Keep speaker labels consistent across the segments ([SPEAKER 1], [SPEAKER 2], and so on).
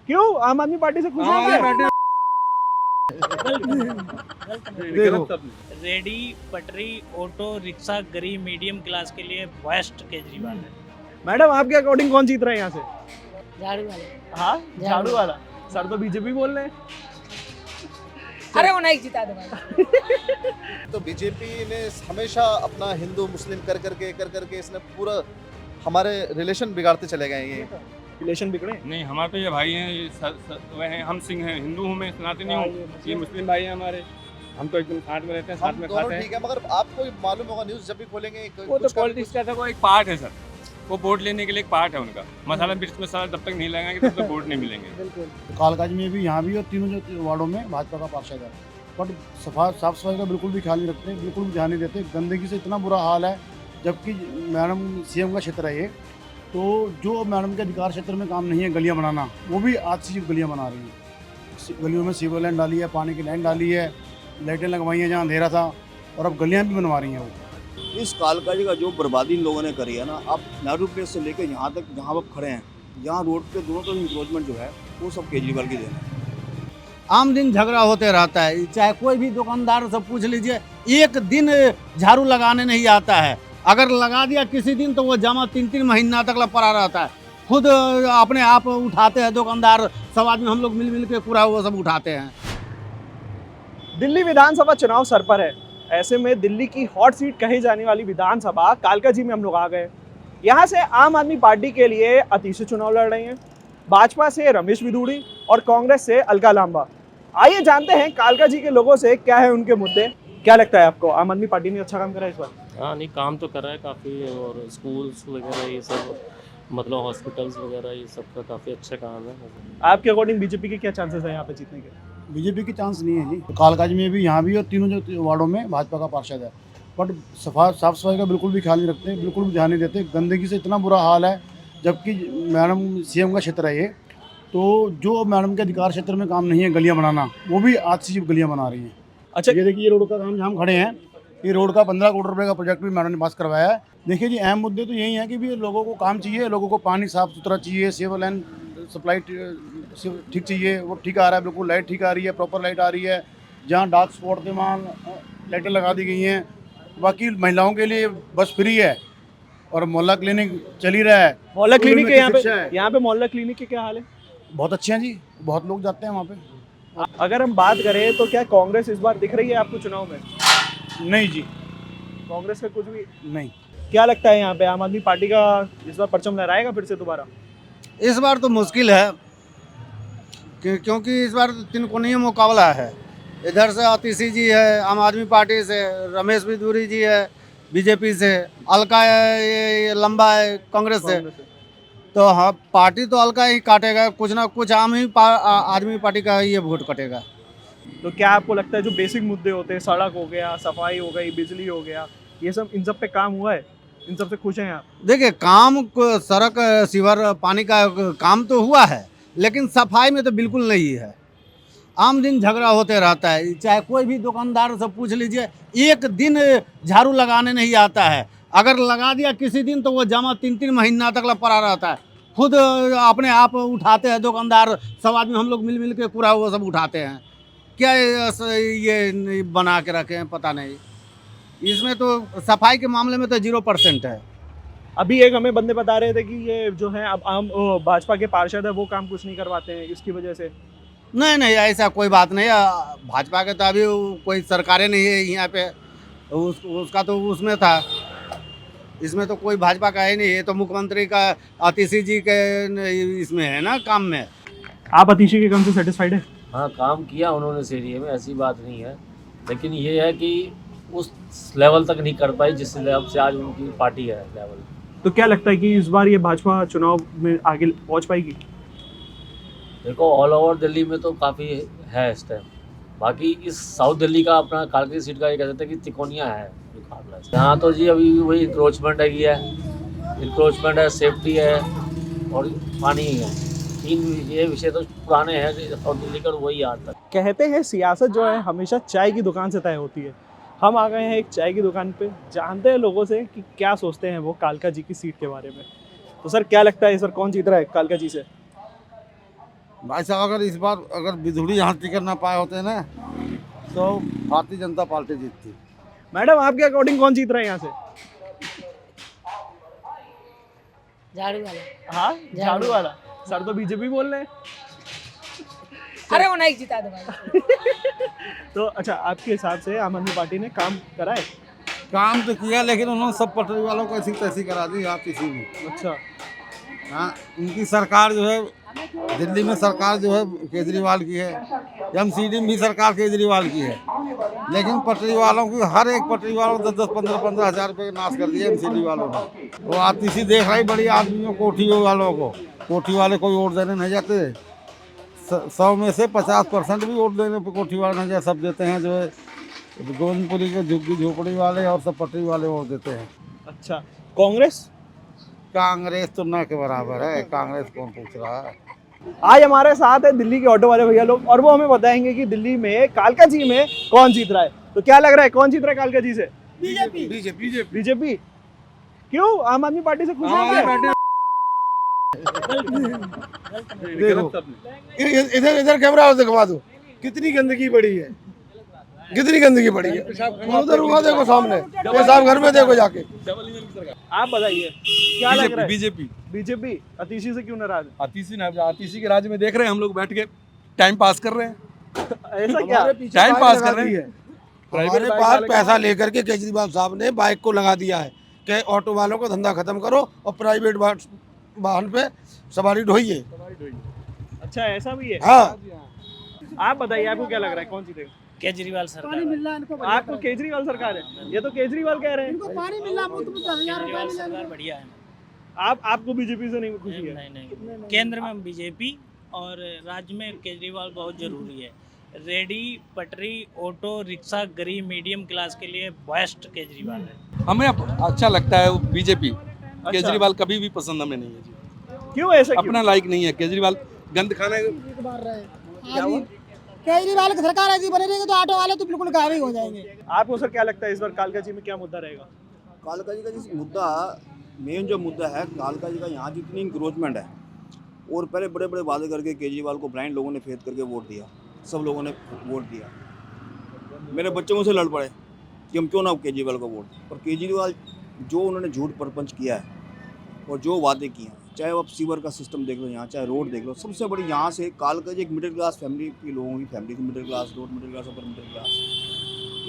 [SPEAKER 1] क्यों आम आदमी पार्टी से खुश हैं? देखो
[SPEAKER 2] रेडी, पटरी, ऑटो रिक्शा, गरीब मीडियम क्लास के लिए बेस्ट केजरीवाल है।
[SPEAKER 1] मैडम आपके अकॉर्डिंग कौन जीत रहा है यहाँ से?
[SPEAKER 3] झाड़ू वाले।
[SPEAKER 1] हाँ झाड़ू वाला। सर तो बीजेपी बोल रहे हैं।
[SPEAKER 3] अरे वो नहीं जीता दो।
[SPEAKER 4] तो बीजेपी ने हमेशा अपना हिंदू मुस्लिम कर करके इसने पूरा हमारे रिलेशन बिगाड़ते चले गए ये।
[SPEAKER 1] रिलेशन बिगड़े?
[SPEAKER 5] नहीं, हमारे तो ये भाई हैं, ये वह हैं, हम सिंह हैं, हिंदू हूँ मैं, सनातनी हूँ, ये मुस्लिम भाई हैं हमारे। हम तो एकदम साथ में रहते हैं, साथ
[SPEAKER 4] हम
[SPEAKER 5] में
[SPEAKER 4] दोनों
[SPEAKER 5] खाते हैं।
[SPEAKER 4] ठीक है, मगर आपको मालूम होगा न्यूज़ जब भी खोलेंगे
[SPEAKER 5] वो तो पॉलिटिक्स का तो एक पार्ट है सर, वो वोट लेने के लिए एक पार्ट है उनका। मसाला मिर्च मसाला जब तक नहीं लगाएंगे तब तक वोट नहीं मिलेंगे।
[SPEAKER 6] कालकाज में भी यहाँ भी और तीनों जो वार्डों में भाजपा का पार्षद है, बट साफ सफाई का बिल्कुल भी ख्याल नहीं रखते, बिल्कुल भी ध्यान नहीं देते। गंदगी से इतना बुरा हाल है, जबकि मैडम सीएम का क्षेत्र है ये। तो जो मैडम के अधिकार क्षेत्र में काम नहीं है गलियाँ बनाना, वो भी आज से गलियाँ बना रही हैं। गलियों में सीवर लाइन डाली है, पानी की लाइन डाली है, लाइटें लगवाई हैं जहाँ अंधेरा था, और अब गलियाँ भी बनवा रही हैं वो।
[SPEAKER 7] इस कालकाजी का जो बर्बादी इन लोगों ने करी है ना, अब नेहरू प्लेस से लेकर यहाँ तक जहाँ आप खड़े हैं, यहाँ रोड पे दोनों तरफ इंक्रोचमेंट जो है वो सब केजरीवाल की देन है।
[SPEAKER 8] आम दिन झगड़ा होते रहता है, चाहे कोई भी दुकानदार से पूछ लीजिए, एक दिन झाड़ू लगाने नहीं आता है। अगर लगा दिया किसी दिन तो वो जमा 3-3 महीना तक पड़ा रहता है। खुद अपने आप उठाते हैं दुकानदार, सब आदमी हम लोग मिल के पूरा वो सब उठाते हैं।
[SPEAKER 1] दिल्ली विधानसभा चुनाव सर पर है। ऐसे में दिल्ली की हॉट सीट कही जाने वाली विधानसभा कालकाजी में हम लोग आ गए। यहाँ से आम आदमी पार्टी के लिए अतीश चुनाव लड़ रहे हैं, भाजपा से रमेश बिधूड़ी और कांग्रेस से अलका लांबा। आइए जानते हैं कालकाजी के लोगों से क्या है उनके मुद्दे। क्या लगता है आपको, आम आदमी पार्टी ने अच्छा काम करा है इस बार?
[SPEAKER 9] हाँ नहीं, काम तो कर रहा है काफ़ी, और स्कूल्स वगैरह ये सब, मतलब हॉस्पिटल्स वगैरह ये सब का काफ़ी अच्छा काम है।
[SPEAKER 1] आपके अकॉर्डिंग बीजेपी के क्या चांसेस है यहाँ पे जीतने के?
[SPEAKER 6] बीजेपी की चांस नहीं है जी। कालकाज में भी यहाँ भी और तीनों जो वार्डों में भाजपा का पार्षद है, बट साफ सफाई का बिल्कुल भी ख्याल नहीं रखते, बिल्कुल भी ध्यान नहीं देते। गंदगी से इतना बुरा हाल है, जबकि मैडम सीएम का क्षेत्र है ये। तो जो मैडम के अधिकार क्षेत्र में काम नहीं है गलियाँ बनाना, वो भी आज से गलियाँ बना रही हैं।
[SPEAKER 1] अच्छा,
[SPEAKER 6] ये देखिए, ये रोड का काम जहाँ हम खड़े हैं, ये रोड का 15 करोड़ रुपए का प्रोजेक्ट भी मैडम ने पास करवाया है। देखिए जी, अहम मुद्दे तो यही है कि भी लोगों को काम चाहिए, लोगों को पानी साफ सुथरा चाहिए, सीवर लाइन सप्लाई ठीक चाहिए, वो ठीक आ रहा है, बिल्कुल लाइट ठीक आ रही है, प्रॉपर लाइट आ रही है। जहाँ डार्क स्पॉट थे वहाँ लाइटें लगा दी गई हैं। बाकी महिलाओं के लिए बस फ्री है, और मोहल्ला क्लिनिक चल ही रहा है।
[SPEAKER 1] मोहल्ला क्लिनिक है यहाँ पे मोहल्ला क्लिनिक के क्या हाल है?
[SPEAKER 6] बहुत अच्छे हैं जी, बहुत लोग जाते हैं वहाँ पे।
[SPEAKER 1] अगर हम बात करें तो क्या कांग्रेस इस बार दिख रही है आपको चुनाव में?
[SPEAKER 6] नहीं जी,
[SPEAKER 1] कांग्रेस का कुछ भी
[SPEAKER 6] नहीं।
[SPEAKER 1] क्या लगता है यहाँ पे आम आदमी पार्टी का इस बार परचम लहराएगा फिर से दोबारा?
[SPEAKER 8] इस बार तो मुश्किल है, क्योंकि इस बार तिनकोणीय मुकाबला है। इधर से आतिशी जी है आम आदमी पार्टी से, रमेश बिधूड़ी जी है बीजेपी से, अलका ये लंबा है कांग्रेस से। तो हाँ, पार्टी तो अलका ही काटेगा, कुछ ना कुछ आदमी पार्टी का ये वोट कटेगा।
[SPEAKER 1] तो क्या आपको लगता है जो बेसिक मुद्दे होते हैं, सड़क हो गया, सफाई हो गई, बिजली हो गया, ये सब इन सब पे काम हुआ है? इन सब से खुश हैं आप?
[SPEAKER 8] देखिए, सड़क सीवर पानी का काम तो हुआ है, लेकिन सफाई में तो बिल्कुल नहीं है। आम दिन झगड़ा होते रहता है, चाहे कोई भी दुकानदार से पूछ लीजिए, एक दिन झाड़ू लगाने नहीं आता है। अगर लगा दिया किसी दिन तो वो जमा 3-3 महीना तक पड़ा रहता है। खुद अपने आप उठाते हैं दुकानदार, सब आदमी हम लोग मिल के पूरा वो सब उठाते हैं। क्या ये बना के रखे हैं पता नहीं। इसमें तो सफाई के मामले में तो 0% है।
[SPEAKER 1] अभी एक हमें बंदे बता रहे थे कि ये जो है अब आम भाजपा के पार्षद है वो काम कुछ नहीं करवाते हैं इसकी वजह से।
[SPEAKER 8] नहीं, ऐसा कोई बात नहीं है। भाजपा के तो अभी कोई सरकारें नहीं है यहाँ पे, उसका तो उसमें था, इसमें तो कोई भाजपा का है नहीं। ये तो मुख्यमंत्री का आतिशी जी के इसमें है ना, काम में।
[SPEAKER 1] आप आतिशी के काम से सेटिस्फाइड है?
[SPEAKER 9] हाँ, काम किया उन्होंने इस एरिया में, ऐसी बात नहीं है, लेकिन ये है कि उस लेवल तक नहीं कर पाई जिस लेवल से आज उनकी पार्टी है लेवल।
[SPEAKER 1] तो क्या लगता है कि इस बार ये भाजपा चुनाव में आगे पहुंच पाएगी?
[SPEAKER 9] देखो, ऑल ओवर दिल्ली में तो काफ़ी है इस टाइम। बाकी इस साउथ दिल्ली का अपना कालकाजी सीट का ये कह सकते हैं कि तिकोनिया है मुकाबला। यहाँ तो जी अभी वही इंक्रोचमेंट है, इंक्रोचमेंट है, सेफ्टी है और पानी है। 3 ये विषय तो पुराने हैं साउथ दिल्ली का, वही आज तक।
[SPEAKER 1] कहते हैं सियासत जो है हमेशा चाय की दुकान से तय होती है। हम आ गए हैं एक चाय की दुकान पे, जानते हैं लोगों से कि क्या सोचते हैं वो कालका जी की सीट के बारे में। तो सर क्या लगता है सर कौन जीत रहा है कालका जी से?
[SPEAKER 8] भाई साहब अगर इस बार अगर बिधुड़ी यहाँ टिकट ना पाए होते ना तो भारतीय जनता पार्टी जीतती।
[SPEAKER 1] मैडम आपके अकॉर्डिंग कौन जीत रहा है यहाँ से?
[SPEAKER 3] झाड़ू वाला।
[SPEAKER 1] हाँ झाड़ू वाला। सर तो बीजेपी बोल रहे हैं।
[SPEAKER 3] अरे वो नहीं जिता दो भाई।
[SPEAKER 1] तो अच्छा आपके हिसाब से आम आदमी पार्टी ने काम करा है?
[SPEAKER 8] काम तो किया लेकिन उन्होंने सब पटरी वालों को ऐसी तैसी करा दी आप किसी भी।
[SPEAKER 1] अच्छा
[SPEAKER 8] हाँ उनकी सरकार जो है दिल्ली में सरकार जो है केजरीवाल की है, एमसीडी में भी सरकार केजरीवाल की है, लेकिन पटरी वालों की हर एक पटरी वालों को 10-10, 15-15 हज़ार रुपये नाश कर दिए एमसीडी वालों ने। वो आतिशी देख रही बड़ी आदमियों कोठी वालों को, कोठी वाले कोई वोट देने नहीं जाते। 100 में से 50% भी वोट देने पर कोठी वाले नहीं जाते, सब देते हैं जो है गोविंदपुरी के झुग्गी झोपड़ी वाले और सब पटरी वाले वोट देते हैं।
[SPEAKER 1] अच्छा कांग्रेस?
[SPEAKER 8] कांग्रेस तो न के बराबर है, कांग्रेस कौन पूछ रहा है।
[SPEAKER 1] आज हमारे साथ है दिल्ली के ऑटो वाले भैया लोग और वो हमें बताएंगे कि दिल्ली में कालका जी में कौन जीत रहा है। तो क्या लग रहा है कौन जीत रहा है कालका जी से? बीजेपी। क्यों आम आदमी पार्टी से खुश है?
[SPEAKER 6] देखो इधर कैमरा दिखवा दो, कितनी गंदगी पड़ी है, कितनी गंदगी पड़ी है। उधर वहाँ देखो सामने, पेशाब घर में देखो जाके।
[SPEAKER 1] आप बताइए क्या लग रहा है?
[SPEAKER 10] बीजेपी
[SPEAKER 1] अतीशी से क्यों नाराज है?
[SPEAKER 10] आतिशी के राज्य में देख रहे हैं हम लोग बैठ के टाइम पास कर रहे हैं।
[SPEAKER 1] ऐसा क्या?
[SPEAKER 10] टाइम पास कर रहे हैं।
[SPEAKER 6] हमारे पास पैसा लेकर के केजरीवाल साहब ने बाइक को लगा दिया है कि ऑटो वालों का धंधा खत्म करो और प्राइवेट वाहन पे सवारी ढोइए।
[SPEAKER 1] अच्छा ऐसा भी है?
[SPEAKER 6] हाँ
[SPEAKER 1] आप बताइए आपको क्या लग रहा है कौन जीतेगा?
[SPEAKER 2] केजरीवाल सरकार।
[SPEAKER 1] आपको केजरीवाल सरकार है? ये तो केजरीवाल कह रहे हैं।
[SPEAKER 2] केजरीवाल सरकार बढ़िया है।
[SPEAKER 1] आपको बीजेपी से नहीं खुशी है?
[SPEAKER 2] नहीं केंद्र में बीजेपी और राज्य में केजरीवाल बहुत जरूरी है। रेडी पटरी ऑटो रिक्शा गरीब मीडियम क्लास के लिए बेस्ट केजरीवाल है।
[SPEAKER 10] हमें अच्छा लगता है बीजेपी। केजरीवाल कभी भी पसंद हमें नहीं है जी।
[SPEAKER 1] क्यों ऐसा?
[SPEAKER 10] अपना लायक नहीं है केजरीवाल। गंद खाना
[SPEAKER 3] केजरीवाल की सरकार ऐसी बनी रहेगी तो ऑटो वाले तो बिल्कुल गायब हो जाएंगे।
[SPEAKER 1] आपको सर क्या लगता है इस बार कालका जी में क्या मुद्दा रहेगा?
[SPEAKER 7] कालका जी का जिस मुद्दा मेन जो मुद्दा है कालका जी का, यहाँ जितनी इंक्रोचमेंट है और पहले बड़े बड़े वादे करके केजरीवाल को ब्लाइंड लोगों ने फेंक करके वोट दिया, सब लोगों ने वोट दिया। मेरे बच्चे मुझसे लड़ पड़े कि हम क्यों ना केजरीवाल को वोट दें। और केजरीवाल जो उन्होंने झूठ प्रपंच किया है और जो वादे किए हैं, चाहे आप सीवर का सिस्टम देख लो, यहाँ चाहे रोड देख लो, सबसे बड़ी यहाँ से कालका जी एक मिडिल क्लास फैमिली की लोगों की फैमिली थी। Middle class, road middle class, upper middle class.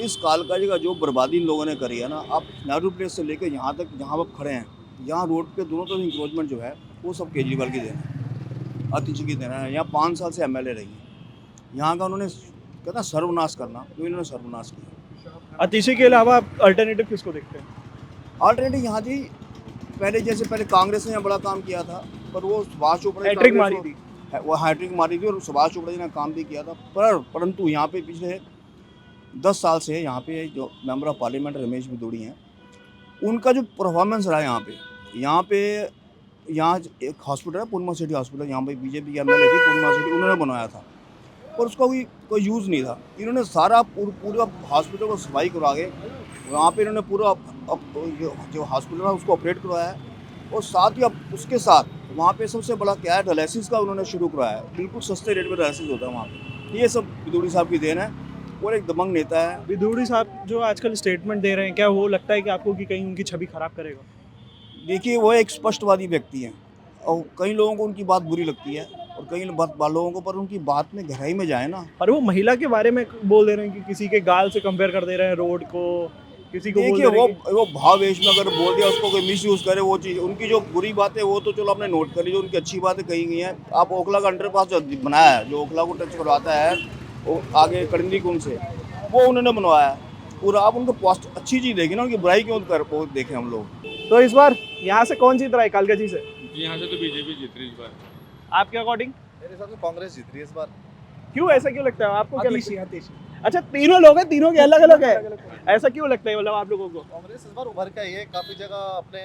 [SPEAKER 7] इस कालका जी का जो बर्बादी इन लोगों ने करी है ना, आप नेहरू प्लेस से लेकर यहाँ तक जहाँ आप खड़े हैं, यहाँ रोड पे दोनों तरफ इंक्रोचमेंट जो है वो सब केजरीवाल की देना है, अतिशी की देना है। यहाँ 5 साल से MLA रही है। यहाँ का उन्होंने कहता सर्वनाश करना, तो इन्होंने सर्वनाश किया।
[SPEAKER 1] अतिशी के अलावा आप अल्टरनेटिव किसको देखते हैं?
[SPEAKER 7] ऑलरेडी यहाँ जी पहले जैसे पहले कांग्रेस ने यहाँ बड़ा काम किया था, पर वो सुभाष चोपड़ा
[SPEAKER 1] हैट्रिक मारी थी।
[SPEAKER 7] वो हैट्रिक मारी थी और सुभाष चोपड़ा जी ने काम भी किया था। परंतु यहाँ पे पिछले 10 साल से यहाँ पे जो member of parliament Ramesh Bidhuri हैं, उनका जो परफॉर्मेंस रहा यहाँ पे एक हॉस्पिटल है पूर्णिमा सिटी हॉस्पिटल, यहाँ पे बीजेपी की MLA थी पूर्णिमा सिटी, उन्होंने बनवाया था पर उसका कोई यूज़ नहीं था। इन्होंने सारा पूरा हॉस्पिटल को सफाई करवा के वहाँ पे इन्होंने पूरा जो हॉस्पिटल है उसको ऑपरेट करवाया है। और साथ ही अब उसके साथ वहाँ पे सबसे बड़ा क्या है, डायलिसिस का उन्होंने शुरू करवाया है। बिल्कुल सस्ते रेट में डायलिसिस होता है वहाँ पे। ये सब बिधूड़ी साहब की देन है और एक दबंग नेता है।
[SPEAKER 1] बिधूड़ी साहब जो आजकल स्टेटमेंट दे रहे हैं, क्या वो लगता है कि आपको कि कहीं उनकी छवि खराब करेगा?
[SPEAKER 7] देखिए वो एक स्पष्टवादी व्यक्ति हैं और कई लोगों को उनकी बात बुरी लगती है और कई लोगों को, पर उनकी बात में गहराई में जाए ना।
[SPEAKER 1] और वो महिला के बारे में बोल दे रहे हैं कि किसी के गाल से कंपेयर कर दे रहे हैं रोड को, किसी को
[SPEAKER 7] देखिए वो भावेश में अगर बोल दिया उसको कोई मिसयूज करे वो चीज़, उनकी जो बुरी बातें वो तो चलो आपने नोट कर ली, जो उनकी अच्छी बातें कही गई हैं। आप ओखला का अंडरपास जो बनाया है, जो ओखला को टच करवाता है वो आगे कड़ंदी कुंड से, वो उन्होंने बनवाया है पूरा। आप उनको अच्छी चीज़ देखिए ना, उनकी बुराई क्यों कर देखें हम लोग।
[SPEAKER 1] तो इस बार यहाँ से कौन जीत रहा है कालका जी से?
[SPEAKER 5] यहाँ से तो बीजेपी जीत रही इस बार।
[SPEAKER 1] आपके अकॉर्डिंग?
[SPEAKER 4] मेरे हिसाब से कांग्रेस जीत रही है इस बार।
[SPEAKER 1] क्यों, ऐसा क्यों लगता है आपको? क्या लगता है? अच्छा तीनों लोग हैं, तीनों के अलग अलग है, ऐसा क्यों लगता है मतलब आप लोगों को?
[SPEAKER 4] कांग्रेस इस बार उभर के आई है, काफ़ी जगह अपने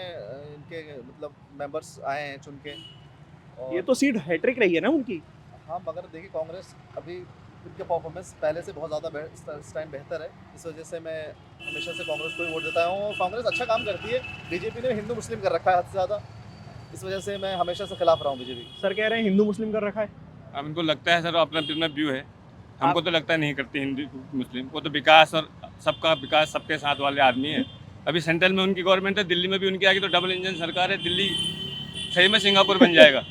[SPEAKER 4] इनके मतलब मेंबर्स आए हैं चुन के। और
[SPEAKER 1] ये तो सीट हैट्रिक रही है ना उनकी।
[SPEAKER 4] हाँ मगर देखिए कांग्रेस अभी इनके परफॉर्मेंस पहले से बहुत ज़्यादा इस टाइम बेहतर है। इस वजह से मैं हमेशा से कांग्रेस को ही वोट देता हूँ। कांग्रेस अच्छा काम करती है। बीजेपी ने हिंदू मुस्लिम कर रखा है हद से ज़्यादा, इस वजह से मैं हमेशा से खिलाफ रहा हूँ बीजेपी।
[SPEAKER 1] सर कह रहे हैं हिंदू मुस्लिम कर रखा है।
[SPEAKER 5] अब इनको लगता है सर अपना अपना व्यू है, हमको तो लगता है नहीं करते हिंदू मुस्लिम, वो तो विकास और सबका विकास सबके साथ वाले आदमी है। अभी सेंट्रल में उनकी गवर्नमेंट है, दिल्ली में भी उनकी आगे तो डबल इंजन सरकार है, दिल्ली सही में सिंगापुर बन जाएगा।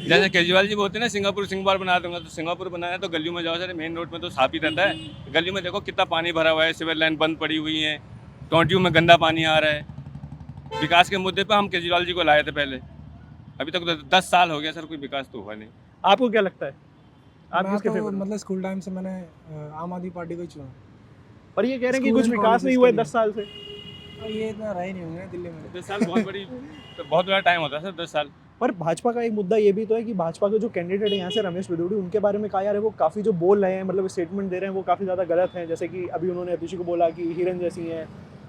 [SPEAKER 5] जैसे केजरीवाल जी बोलते हैं ना सिंगापुर बना दूंगा, तो सिंगापुर बनाया तो गलियों में जाओ सर, मेन रोड में तो साफ ही रहता है। गलियों में देखो कितना पानी भरा हुआ है, सिविल लाइन बंद पड़ी हुई है, टोंटियों में गंदा पानी आ रहा है। विकास के मुद्दे पर हम केजरीवाल जी को लाए थे पहले, अभी तक 10 साल हो गया सर, कोई विकास तो हुआ नहीं।
[SPEAKER 1] आपको क्या लगता है, आप
[SPEAKER 11] मैं
[SPEAKER 1] किसके
[SPEAKER 11] तो
[SPEAKER 1] फेवर में?
[SPEAKER 11] मतलब स्कूल टाइम से मैंने आम आदमी पार्टी को ही चुना।
[SPEAKER 1] पर ये कह रहे हैं कि
[SPEAKER 11] स्कूल
[SPEAKER 1] कुछ
[SPEAKER 11] एंड
[SPEAKER 1] विकास नहीं
[SPEAKER 11] कॉलेजेस
[SPEAKER 1] हुआ
[SPEAKER 11] के
[SPEAKER 1] 10 साल से।
[SPEAKER 11] और ये इतना रहे नहीं होंगे दिल्ली में।
[SPEAKER 5] 10 साल बहुत बड़ी तो बहुत बड़ा टाइम होता है सर, 10 साल।
[SPEAKER 1] पर भाजपा का एक मुद्दा ये भी तो है कि भाजपा के जो कैंडिडेट है यहाँ से रमेश बिदूड़ी, उनके बारे में कहा यार है वो काफ़ी जो बोल रहे हैं, मतलब स्टेटमेंट दे रहे हैं वो काफ़ी ज़्यादा गलत हैं। जैसे कि अभी उन्होंने अतिशी को बोला कि हिरन जैसी हैं,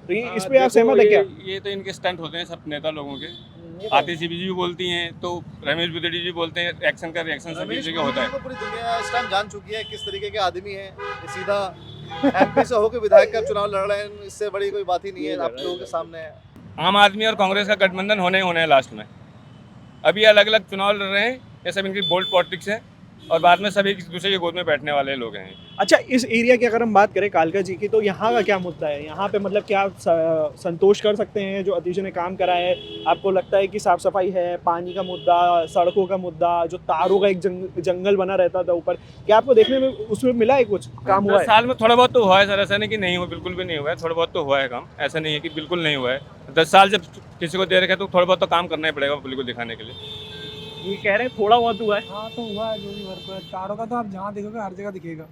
[SPEAKER 1] तो ये इस पे आप सहमत है क्या?
[SPEAKER 5] ये तो इनके स्टंट होते हैं सब नेता लोगों के। आतिशी जी बोलती हैं तो रमेश बिदड़ी जी बोलते हैं, एक्शन का रिएक्शन सभी
[SPEAKER 4] रमेश
[SPEAKER 5] जगह होता है।
[SPEAKER 4] को पूरी दुनिया इस टाइम जान चुकी है किस तरीके के आदमी हैं। ये सीधा एमपी से होकर विधायक का चुनाव लड़ रहे हैं, इससे बड़ी कोई बात ही नहीं है, आप लोगों के सामने है।
[SPEAKER 5] आम आदमी और कांग्रेस का गठबंधन होने ही होने है लास्ट में। अभी अलग अलग चुनाव लड़ रहे हैं, ये सब इनकी बोल्ड पॉलिटिक्स है और बाद में सब एक दूसरे के गोद में बैठने वाले लोग हैं।
[SPEAKER 1] अच्छा, इस एरिया की अगर हम बात करें कालका जी की, तो यहाँ का क्या मुद्दा है? यहाँ पे मतलब क्या संतोष कर सकते हैं जो अतिशी ने काम करा है? आपको लगता है कि साफ सफाई है, पानी का मुद्दा, सड़कों का मुद्दा, जो तारों का एक जंगल बना रहता था ऊपर, क्या आपको देखने में उसमें मिला है कुछ काम हुआ
[SPEAKER 5] 10
[SPEAKER 1] है?
[SPEAKER 5] साल में थोड़ा बहुत तो हुआ है सर, ऐसा नहीं कि नहीं हुआ, बिल्कुल भी नहीं हुआ है, थोड़ा बहुत तो हुआ है काम, ऐसा नहीं है कि बिल्कुल नहीं हुआ है। 10 साल जब किसी को दे रखे तो थोड़ा बहुत तो काम करना ही पड़ेगा पब्लिक को दिखाने के लिए।
[SPEAKER 1] ये कह रहे हैं थोड़ा बहुत हुआ है।
[SPEAKER 11] हाँ तो हुआ है जो भी वर्क हुआ है। तारों का तो आप जहाँ देखोगे हर जगह दिखेगा।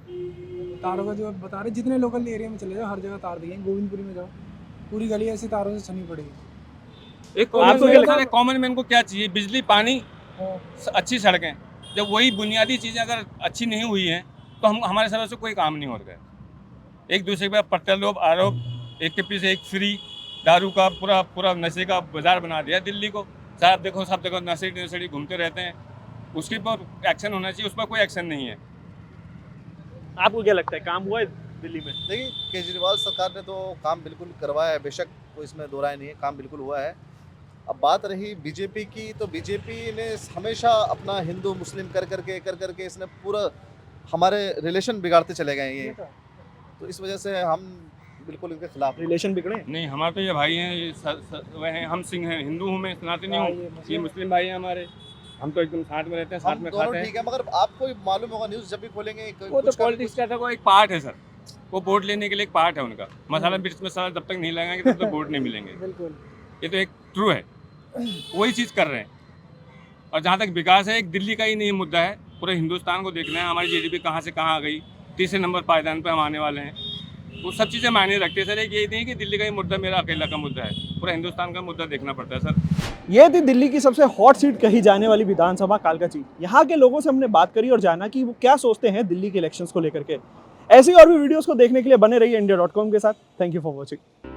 [SPEAKER 11] तारों का जो बता रहे, जितने लोकल एरिया में चले जाओ हर जगह तार दिखेंगे। गोविंदपुरी में जाओ, पूरी गली ऐसी तारों से छनी पड़ेगी।
[SPEAKER 5] एक कॉमन मैन को क्या चाहिए? बिजली, पानी, अच्छी सड़कें। जब वही बुनियादी चीज़ें अगर अच्छी नहीं हुई हैं तो हम हमारे तरफ से कोई काम नहीं हो रहा है। एक दूसरे पे प्रत्यारोप आरोप, एक के पीछे एक फ्री दारू का पूरा नशे का बाजार बना दिया दिल्ली को। सब देखो नशेड़ी घूमते रहते हैं, उसके पर एक्शन होना चाहिए, उस पर कोई एक्शन नहीं है।
[SPEAKER 1] आपको क्या लगता है काम हुआ है दिल्ली में?
[SPEAKER 4] देखिए, केजरीवाल सरकार ने तो काम बिल्कुल करवाया है, बेशक कोई इसमें दो राय नहीं है, काम बिल्कुल हुआ है। अब बात रही बीजेपी की, तो बीजेपी ने हमेशा अपना हिंदू मुस्लिम कर करके इसने पूरा हमारे रिलेशन बिगाड़ते चले गए ये। तो इस वजह से हम बिल्कुल इनके खिलाफ।
[SPEAKER 1] रिलेशन बिगड़े?
[SPEAKER 5] नहीं, हमारे तो ये भाई हैं, ये वह हैं, हम सिंह हैं, हिंदू हूँ मैं, सनातनी हूँ, ये मुस्लिम भाई हैं हमारे, हम तो एकदम साथ में रहते हैं, साथ
[SPEAKER 4] हम
[SPEAKER 5] में
[SPEAKER 4] दोनों
[SPEAKER 5] खाते हैं।
[SPEAKER 4] ठीक है, मगर आपको मालूम होगा न्यूज़ जब भी खोलेंगे
[SPEAKER 5] वो तो पॉलिटिक्स का था, वो एक पार्ट है सर, वो वोट लेने के लिए एक पार्ट है उनका। मसाला मिर्च मसाला जब तक नहीं लगाएंगे तब तक वोट नहीं मिलेंगे।
[SPEAKER 11] बिल्कुल,
[SPEAKER 5] ये तो एक ट्रू है, वही चीज़ कर रहे हैं। और जहाँ तक विकास है, एक दिल्ली का ही नहीं मुद्दा है, पूरे हिंदुस्तान को देखना है, हमारी जीडीपी कहाँ से कहाँ आ गई, तीसरे नंबर पायदान पर हम आने वाले हैं। वो सब चीज़ें मायने रखती है सर। एक यही नहीं कि दिल्ली का ही मुद्दा मेरा अकेला का मुद्दा है, पूरा हिंदुस्तान का मुद्दा देखना पड़ता है सर।
[SPEAKER 1] ये थी दिल्ली की सबसे हॉट सीट कही जाने वाली विधानसभा कालका जी। यहाँ के लोगों से हमने बात करी और जाना कि वो क्या सोचते हैं दिल्ली के इलेक्शंस को लेकर के। ऐसी और भी वीडियोस को देखने के लिए बने रहिए India.com के साथ। Thank you for watching.